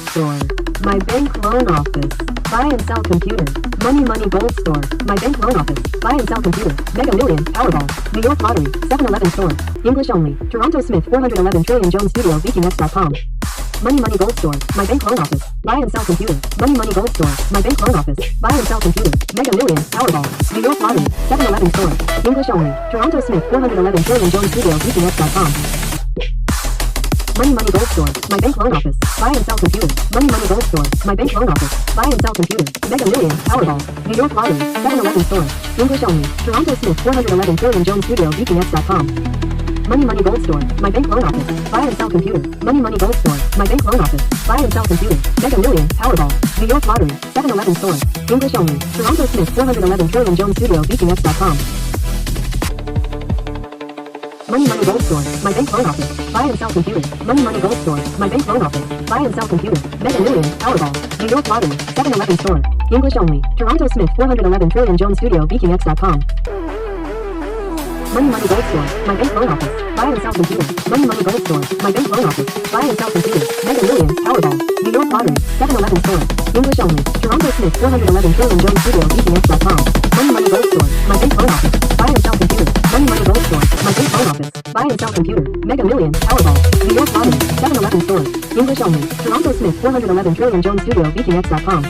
Store, My Bank Loan Office, Buy and Sell Computer, Money Gold Store, My Bank Loan Office, Buy and Sell Computer, Mega Million, Powerball, New York Lottery, 7-Eleven Store, English Only, Toronto Smith 411 Trillion Jone Studio VKX.com. Money Gold Store, My Bank Loan Office, Buy and Sell Computer, Money Gold Store, My Bank Loan Office, Buy and Sell Computer, Mega Million, Powerball, New York Lottery, 7-Eleven Store, English Only, Toronto Smith 411 Trillion Jone Studio VKX.com. Money Gold Store, My Bank Loan Office, Buy and Sell Computer, Money Gold Store, My Bank Loan Office, Buy and Sell Computer, Mega Million, Powerball, New York Lottery, 7-Eleven Store, English Only, Toronto Smith 411 Trillion Jone Studio VKX.com. Money Gold Store, My Bank Loan Office, Buy and Sell Computer, Money Gold Store, My Bank Loan Office, Buy and Sell Computer, Mega Million, Powerball, New York Lottery, 7-Eleven Store, English Only, Toronto Smith 411 Trillion Jone Studio VKX.com. Money Gold Store, My Bank Loan Office, Buy and Sell Computer, Money Gold Store, My Bank Loan Office, Buy and Sell Computer, Mega Million, Powerball, New York Lottery, 7-Eleven Store, English Only, Toronto Smith 411 Trillion Jone Studio VKX.com. Money Gold Store, My Bank Loan Office, Buy and Sell Computer, Money Gold Store, My Bank Loan Office, Buy and Sell Computer, Mega Million, Powerball, New York Lottery, 7-Eleven Store, English Only, Toronto Smith 411 Trillion Jone Studio VKX.com. Money Gold Store, My Bank Loan Office, Buy and Sell Computer, Money Gold Store, My Bank Loan Office, Buy and Sell Computer, Mega Million, Powerball, New York Lottery, 7-Eleven Store, English Only, Toronto Smith 411 Trillion Jone Studio VKX.com.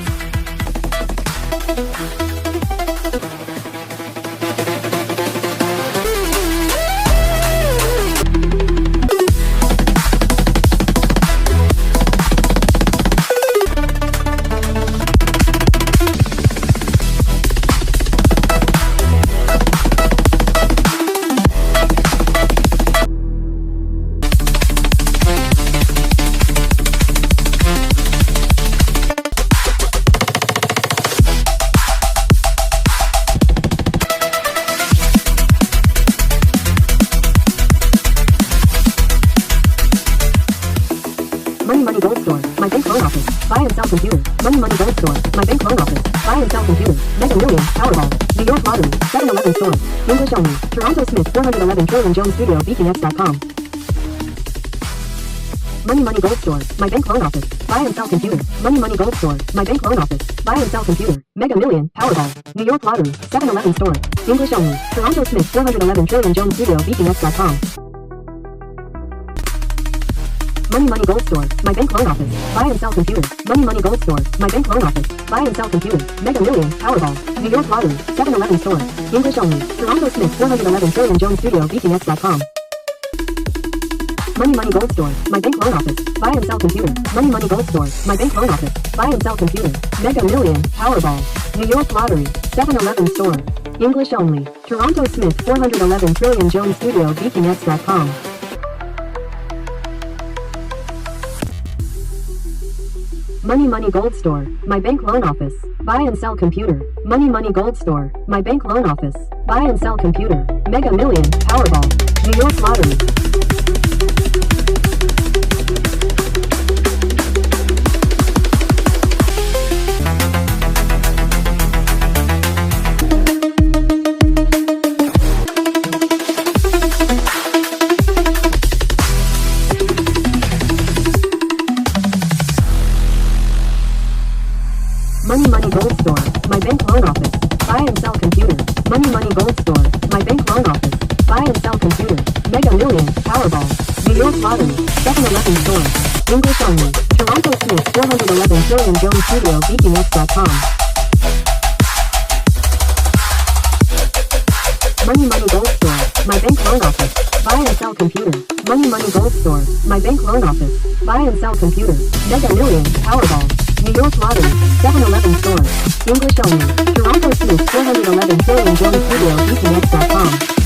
Money Gold Store, My Bank Loan Office, Buy and Sell Computer, Money Gold Store, My Bank Loan Office, Buy and Sell Computer, Mega Million, Powerball, New York Lottery, 7-Eleven Store, English Only, Toronto Smith 411 Trillion Jone Studio VKX.com. Money Gold Store, My Bank Loan Office, Buy and Sell Computer, Money Gold Store, My Bank Loan Office, Buy and Sell Computer, Mega Million, Powerball, New York Lottery, 7-Eleven Store, English Only, Toronto Smith 411 Trillion Jone Studio VKX.com. Money Gold Store, My Bank Loan Office, Buy and Sell Computer, Money Gold Store, My Bank Loan Office, Buy and Sell Computer, Mega Million, Powerball, New York Lottery, 7-Eleven Store, English Only, Toronto Smith 411 Trillion Jone Studio VKX.com. Money Gold Store, My Bank Loan Office, Buy and Sell Computer, Money Gold Store, My Bank Loan Office, Buy and Sell Computer, Mega Million, Powerball, New York Lottery, 7-Eleven Store, English Only, Toronto Smith 411 Trillion Jone Studio VKX.com. Money Gold Store, My Bank Loan Office, Buy and Sell Computer, Money Gold Store, My Bank Loan Office, Buy and Sell Computer, Mega Million, Powerball, New York Lottery. Money Gold Store, My Bank Loan Office, Buy and Sell Computer, Money Gold Store, My Bank Loan Office, Buy and Sell Computer, Mega Million, Powerball, New York Lottery, 7-Eleven Store, English Only, Toronto Smith 411 Trillion Jone Studio VKX.com. Money Gold Store, My Bank Loan Office, Buy and Sell Computer, Money Gold Store, My Bank Loan Office, Buy and Sell Computer, Mega Million, Powerball, New York Lottery, 7-Eleven Store, English Only, Toronto Smith 411 Trillion Jone Studio VKX.com.